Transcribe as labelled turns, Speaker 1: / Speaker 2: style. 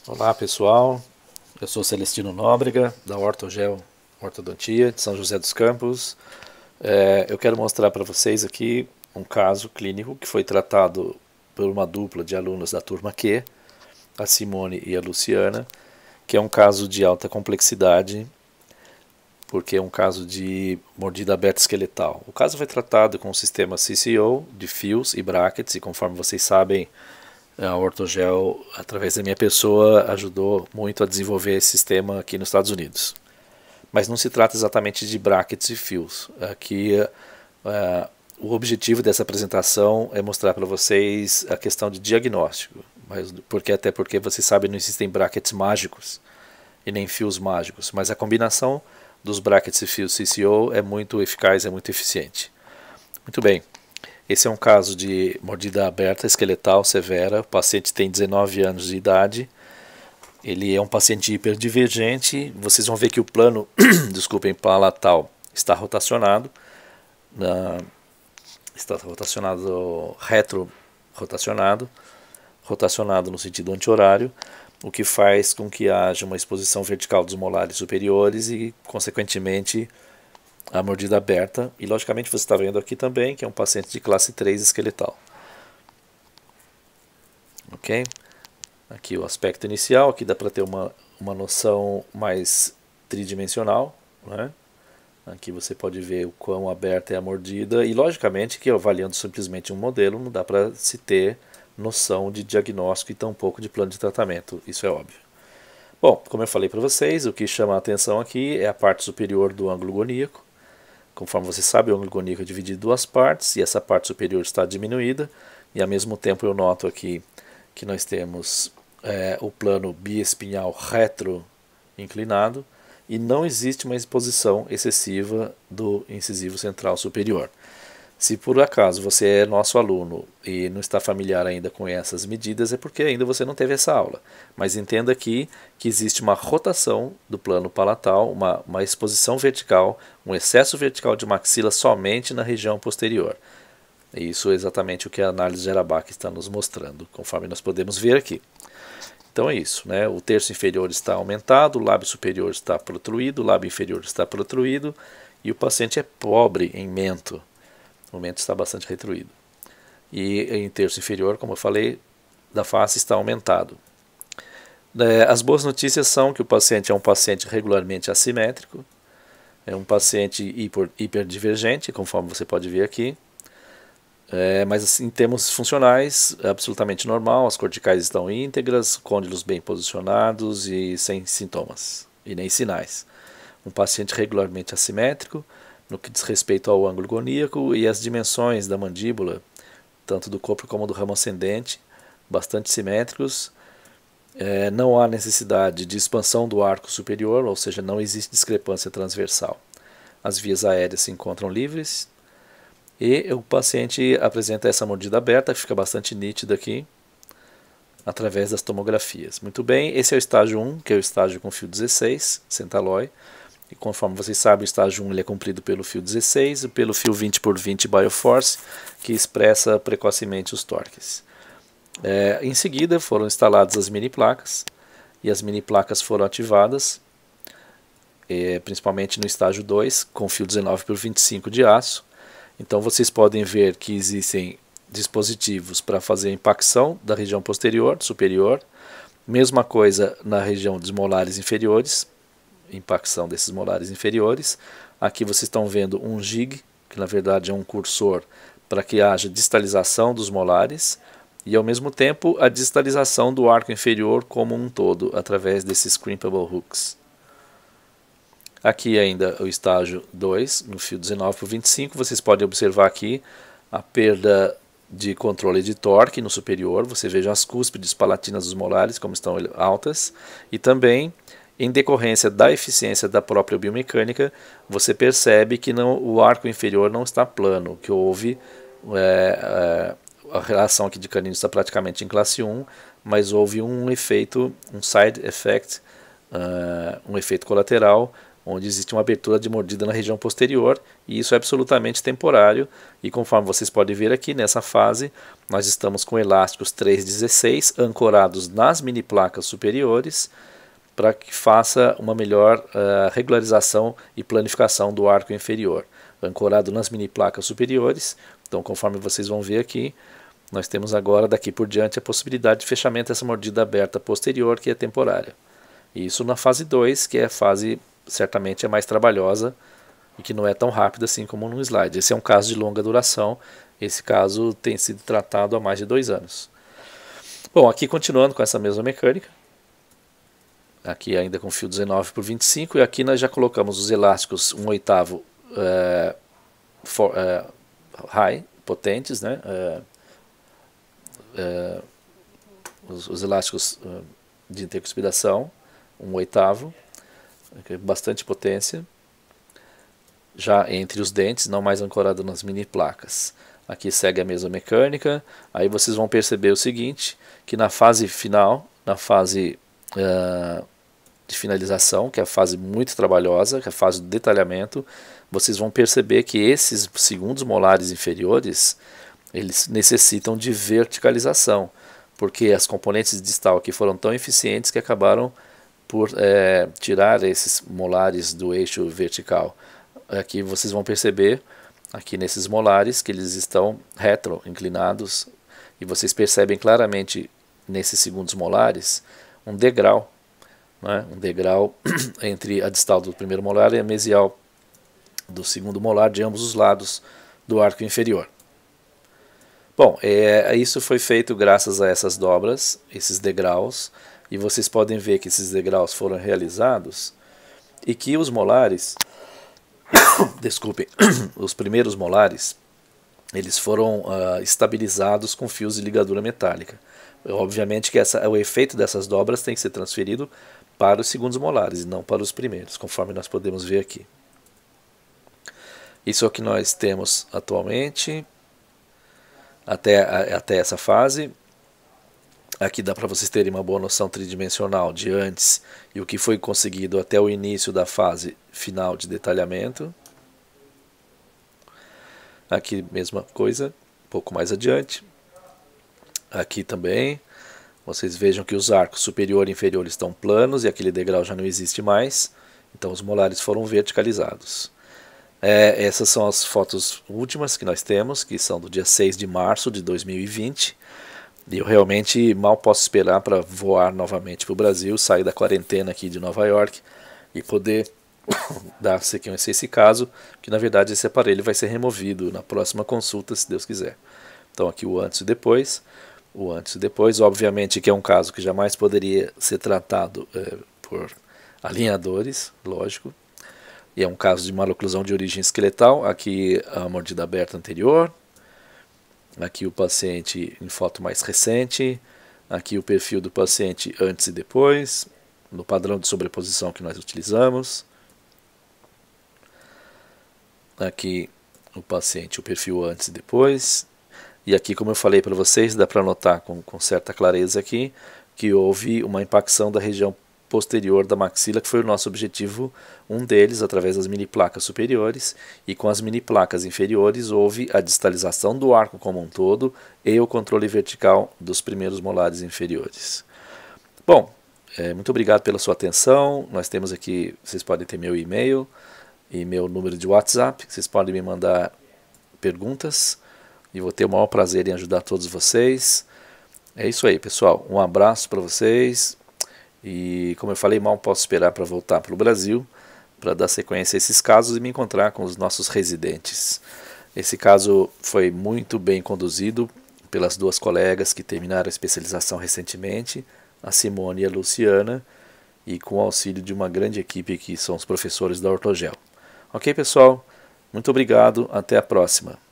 Speaker 1: Olá pessoal, eu sou Celestino Nóbrega da Ortogel Ortodontia de São José dos Campos. Eu quero mostrar para vocês aqui um caso clínico que foi tratado por uma dupla de alunos da turma Q, a Simone e a Luciana, que é um caso de alta complexidade, porque é um caso de mordida aberta esqueletal. O caso foi tratado com o sistema CCO de fios e brackets, e conforme vocês sabem, a Ortogel, através da minha pessoa, ajudou muito a desenvolver esse sistema aqui nos Estados Unidos. Mas não se trata exatamente de brackets e fios. Aqui, o objetivo dessa apresentação é mostrar para vocês a questão de diagnóstico. Até porque vocês sabem, não existem brackets mágicos e nem fios mágicos. Mas a combinação dos brackets e fios CCO é muito eficaz, é muito eficiente. Muito bem. Esse é um caso de mordida aberta esqueletal severa. O paciente tem 19 anos de idade. Ele é um paciente hiperdivergente. Vocês vão ver que o plano palatal está rotacionado. Está rotacionado, retro-rotacionado, rotacionado no sentido anti-horário, o que faz com que haja uma exposição vertical dos molares superiores e, consequentemente, a mordida aberta. E logicamente você está vendo aqui também que é um paciente de classe 3 esqueletal. Ok? Aqui o aspecto inicial, aqui dá para ter uma noção mais tridimensional, né? Aqui você pode ver o quão aberta é a mordida e logicamente que avaliando simplesmente um modelo não dá para se ter noção de diagnóstico e tampouco de plano de tratamento, isso é óbvio. Bom, como eu falei para vocês, o que chama a atenção aqui é a parte superior do ângulo goníaco. Conforme você sabe, o ângulo goníaco é dividido em duas partes e essa parte superior está diminuída. E ao mesmo tempo eu noto aqui que nós temos o plano biespinhal retro inclinado e não existe uma exposição excessiva do incisivo central superior. Se por acaso você é nosso aluno e não está familiar ainda com essas medidas, é porque ainda você não teve essa aula. Mas entenda aqui que existe uma rotação do plano palatal, uma exposição vertical, um excesso vertical de maxila somente na região posterior. Isso é exatamente o que a análise de Arabach está nos mostrando, conforme nós podemos ver aqui. Então é isso, né? O terço inferior está aumentado, o lábio superior está protruído, o lábio inferior está protruído e o paciente é pobre em mento. O mento está bastante retruído. E em terço inferior, como eu falei, da face está aumentado. As boas notícias são que o paciente é um paciente regularmente assimétrico, é um paciente hiperdivergente, conforme você pode ver aqui. Mas assim, em termos funcionais, é absolutamente normal, as corticais estão íntegras, côndilos bem posicionados e sem sintomas e nem sinais. Um paciente regularmente assimétrico, no que diz respeito ao ângulo goníaco e as dimensões da mandíbula, tanto do corpo como do ramo ascendente, bastante simétricos. Não há necessidade de expansão do arco superior, ou seja, não existe discrepância transversal. As vias aéreas se encontram livres e o paciente apresenta essa mordida aberta, que fica bastante nítida aqui, através das tomografias. Muito bem, esse é o estágio 1, que é o estágio com fio 16, Centalloy. E conforme vocês sabem, o estágio 1 ele é cumprido pelo fio 16 e pelo fio 20x20 Bioforce, que expressa precocemente os torques. Em seguida foram instaladas as mini placas, e as mini placas foram ativadas, principalmente no estágio 2, com fio 19x25 de aço. Então vocês podem ver que existem dispositivos para fazer a impacção da região posterior, superior, mesma coisa na região dos molares inferiores, impacção desses molares inferiores. Aqui vocês estão vendo um jig, que na verdade é um cursor para que haja distalização dos molares e ao mesmo tempo a distalização do arco inferior como um todo, através desses crimpable hooks. Aqui ainda o estágio 2, no fio 19x25, vocês podem observar aqui a perda de controle de torque no superior. Você veja as cúspides palatinas dos molares como estão altas e também em decorrência da eficiência da própria biomecânica, você percebe que o arco inferior não está plano, que houve a relação aqui de caninos está praticamente em classe 1, mas houve um efeito, um side effect, um efeito colateral onde existe uma abertura de mordida na região posterior, e isso é absolutamente temporário, e conforme vocês podem ver aqui, nessa fase, nós estamos com elásticos 316 ancorados nas mini placas superiores, para que faça uma melhor regularização e planificação do arco inferior. Ancorado nas mini placas superiores, então conforme vocês vão ver aqui, nós temos agora daqui por diante a possibilidade de fechamento dessa mordida aberta posterior, que é temporária. E isso na fase 2, que é a fase certamente é mais trabalhosa e que não é tão rápida assim como no slide. Esse é um caso de longa duração, esse caso tem sido tratado há mais de 2 anos. Bom, aqui continuando com essa mesma mecânica, aqui ainda com fio 19 por 25, e aqui nós já colocamos os elásticos 1/8 high, potentes, né? Os elásticos de intercuspidação 1/8, bastante potência, já entre os dentes, não mais ancorado nas mini placas. Aqui segue a mesma mecânica. Aí vocês vão perceber o seguinte, que na fase final, na fase de finalização, que é a fase muito trabalhosa, que é a fase do detalhamento, vocês vão perceber que esses segundos molares inferiores, eles necessitam de verticalização, porque as componentes distal aqui foram tão eficientes que acabaram por tirar esses molares do eixo vertical. Aqui vocês vão perceber, aqui nesses molares, que eles estão retro inclinados, e vocês percebem claramente nesses segundos molares um degrau, né? Um degrau entre a distal do primeiro molar e a mesial do segundo molar de ambos os lados do arco inferior. Bom, isso foi feito graças a essas dobras, esses degraus, e vocês podem ver que esses degraus foram realizados e que os molares, desculpem, os primeiros molares, eles foram estabilizados com fios de ligadura metálica. Obviamente que o efeito dessas dobras tem que ser transferido para os segundos molares e não para os primeiros, conforme nós podemos ver aqui. Isso é o que nós temos atualmente, até essa fase. Aqui dá para vocês terem uma boa noção tridimensional de antes e o que foi conseguido até o início da fase final de detalhamento. Aqui mesma coisa, um pouco mais adiante. Aqui também, vocês vejam que os arcos superior e inferior estão planos e aquele degrau já não existe mais. Então os molares foram verticalizados. Essas são as fotos últimas que nós temos, que são do dia 6 de março de 2020. E eu realmente mal posso esperar para voar novamente para o Brasil, sair da quarentena aqui de Nova York e poder dar sequência a esse caso, que na verdade esse aparelho vai ser removido na próxima consulta, se Deus quiser. Então aqui o antes e depois. O antes e depois, obviamente que é um caso que jamais poderia ser tratado por alinhadores, lógico. E é um caso de maloclusão de origem esqueletal. Aqui a mordida aberta anterior. Aqui o paciente em foto mais recente. Aqui o perfil do paciente antes e depois, no padrão de sobreposição que nós utilizamos. Aqui o paciente, o perfil antes e depois. E aqui, como eu falei para vocês, dá para notar com certa clareza aqui que houve uma impacção da região posterior da maxila, que foi o nosso objetivo, um deles, através das mini placas superiores, e com as mini placas inferiores houve a distalização do arco como um todo e o controle vertical dos primeiros molares inferiores. Bom, muito obrigado pela sua atenção. Nós temos aqui, vocês podem ter meu e-mail e meu número de WhatsApp, vocês podem me mandar perguntas e vou ter o maior prazer em ajudar todos vocês. É isso aí, pessoal, um abraço para vocês. E como eu falei, mal posso esperar para voltar para o Brasil, para dar sequência a esses casos e me encontrar com os nossos residentes. Esse caso foi muito bem conduzido pelas duas colegas que terminaram a especialização recentemente, a Simone e a Luciana, e com o auxílio de uma grande equipe que são os professores da Ortogel. Ok, pessoal? Muito obrigado, até a próxima.